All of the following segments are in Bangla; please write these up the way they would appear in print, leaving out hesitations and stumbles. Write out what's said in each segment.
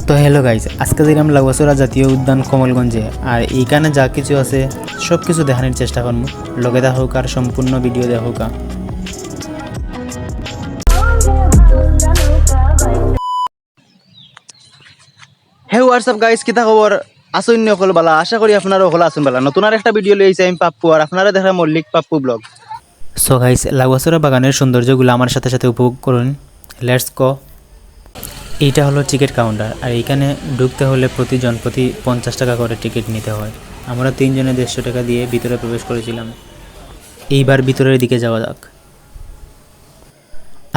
তো হ্যালো গাইজ, আজকে দিলাম লাউয়াছড়া জাতীয় উদ্যান কমলগঞ্জে। আর এইখানে যা কিছু আছে সব কিছু দেখানোর চেষ্টা করবো। লগে হোক আর সম্পূর্ণ ভিডিও দেখুক। হে হোয়াটসঅ্যাপ গাইস, কিতা খবর? আসুন অকল বালা, আশা করি আপনারা অকল আসুন বালা। নতুন আর একটা ভিডিও লইছি আমি পাপ্পু, আর আপনারা দেখা Mallick Pappu blog. So guys, Lawachara বাগানের সৌন্দর্যগুলো আমার সাথে সাথে উপভোগ করুন। Let's go. এইটা হলো টিকিট কাউন্টার, আর এইখানে ঢুকতে হলে প্রতি 50 টাকা করে টিকিট নিতে হয়। আমরা 3 জনে 150 টাকা দিয়ে ভিতরে প্রবেশ করেছিলাম। এইবার ভিতরের দিকে যাওয়া যাক।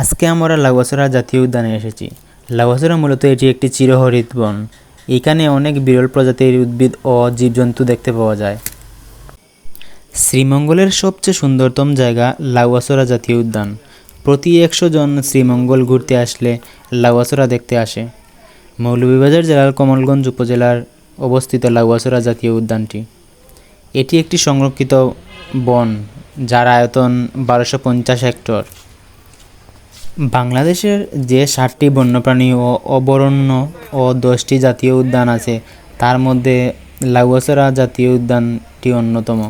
আজকে আমরা লাউয়াছড়া জাতীয় উদ্যানে এসেছি। লাউয়াছড়া মূলত এটি একটি চিরহরিত বন। এখানে অনেক বিরল প্রজাতির উদ্ভিদ ও জীবজন্তু দেখতে পাওয়া যায়। শ্রীমঙ্গলের সবচেয়ে সুন্দরতম জায়গা লাউয়াছড়া জাতীয় উদ্যান। প্রতি 100 জন শ্রীমঙ্গল ঘুরতে আসলে লাউয়াছড়া দেখতে আসে। মৌলভীবাজার জেলার কমলগঞ্জ উপজেলার অবস্থিত লাউয়াছড়া জাতীয় উদ্যানটি। এটি একটি সংরক্ষিত বন, যার আয়তন 1250 হেক্টর। বাংলাদেশের যে 7টি বন্যপ্রাণী ও অভয়ারণ্য ও 10টি জাতীয় উদ্যান আছে, তার মধ্যে লাউয়াছড়া জাতীয় উদ্যানটি অন্যতম।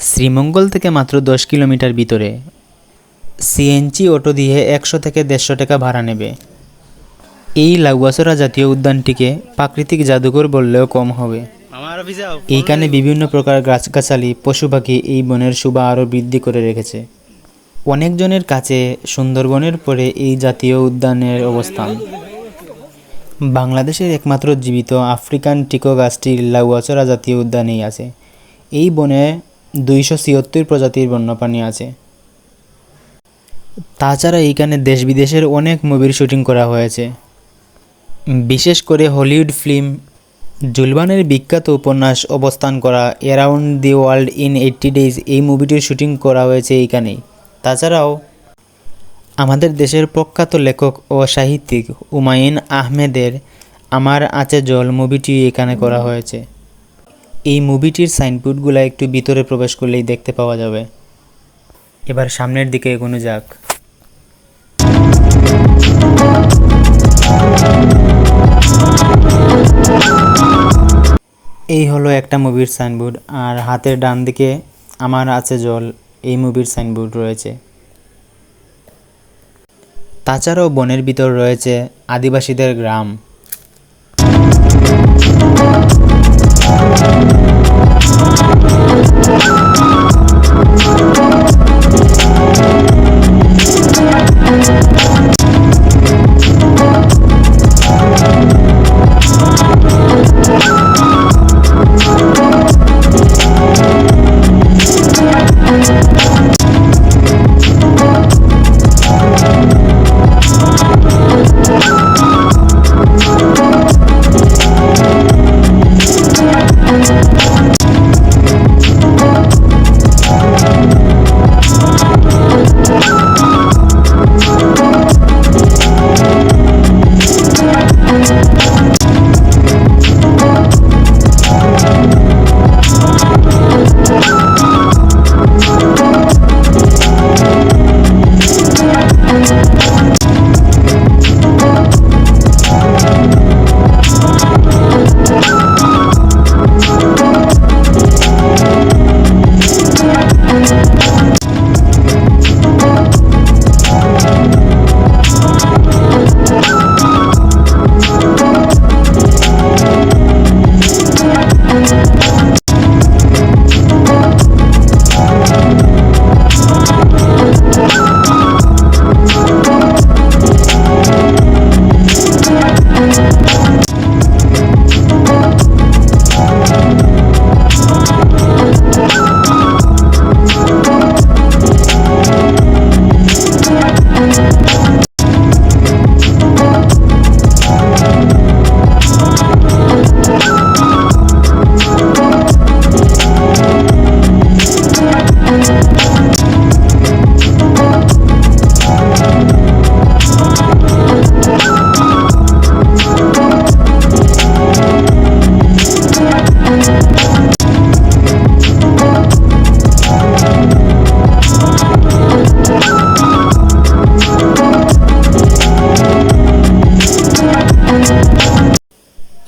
শ্রীমঙ্গল থেকে মাত্র 10 কিলোমিটার ভিতরে। সিএনজি অটো দিয়ে 100 থেকে 150 টাকা ভাড়া নেবে। এই লাউয়াছড়া জাতীয় উদ্যানটিকে প্রাকৃতিক জাদুঘর বললেও কম হবে। এইখানে বিভিন্ন প্রকার গাছগাছালি, পশু পাখি এই বনের শোভা আরও বৃদ্ধি করে রেখেছে। অনেকজনের কাছে সুন্দরবনের পরে এই জাতীয় উদ্যানের অবস্থান। বাংলাদেশের একমাত্র জীবিত আফ্রিকান টিকো গাছটি লাউয়াছড়া জাতীয় উদ্যানেই আছে। এই বনে 276 প্রজাতির বন্যপ্রাণী আছে। তাছাড়া এইখানে দেশ বিদেশের অনেক মুভির শুটিং করা হয়েছে। বিশেষ করে হলিউড ফিল্ম জুলবানের বিখ্যাত উপন্যাস অবস্থান করা around the world in 80 days, এই মুভিটির শুটিং করা হয়েছে এইখানেই। তাছাড়াও আমাদের দেশের প্রখ্যাত লেখক ও সাহিত্যিক হুমায়ুন আহমেদের আমার আছে জল মুভিটি এখানে করা হয়েছে। এই মুভিটির সাইনবোর্ডগুলো একটু ভিতরে প্রবেশ করলেই দেখতে পাওয়া যাবে। এবার সামনের দিকে এগোনো যাক। এই হলো একটা মুভির সাইনবোর্ড, আর হাতের ডান দিকে আমার আছে জল এই মুভির সাইনবোর্ড রয়েছে। তাছাড়াও বনের ভিতর রয়েছে আদিবাসীদের গ্রাম।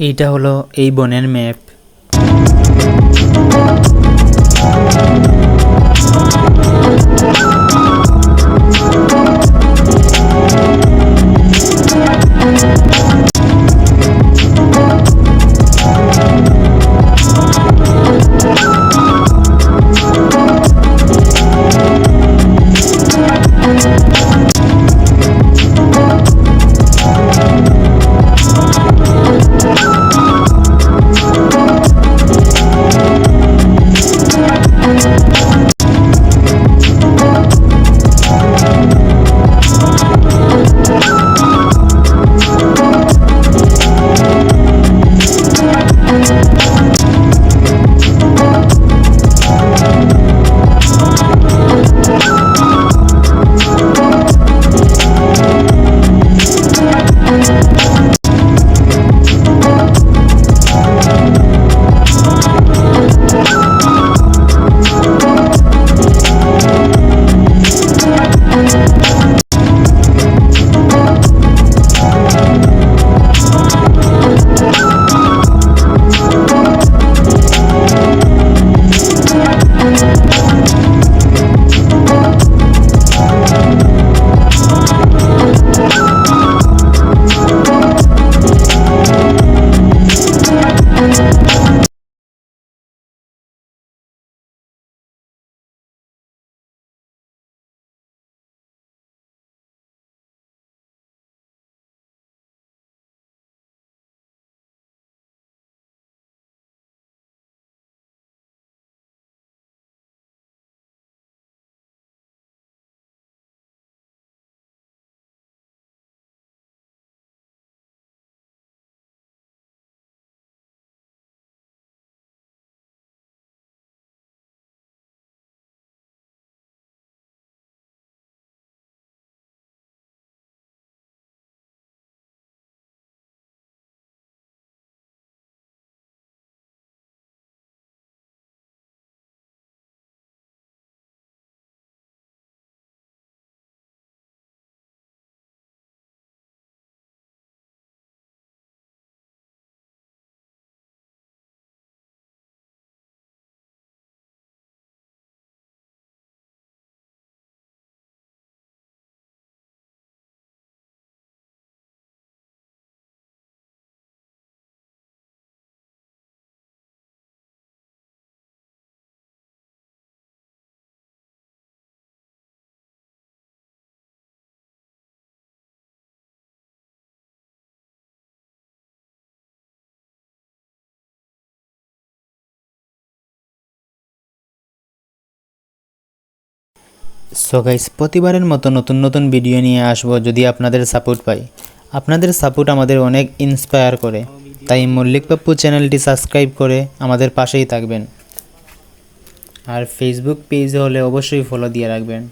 এইটা হলো এই বনের ম্যাপ। সো গাইস, প্রতিবারের মতো নতুন নতুন ভিডিও নিয়ে আসবো যদি আপনাদের সাপোর্ট পাই। আপনাদের সাপোর্ট আমাদের অনেক ইন্সপায়ার করে, তাই মল্লিক পাপ্পু চ্যানেলটি সাবস্ক্রাইব করে আমাদের পাশেই থাকবেন। আর ফেসবুক পেজে হলে অবশ্যই ফলো দিয়ে রাখবেন।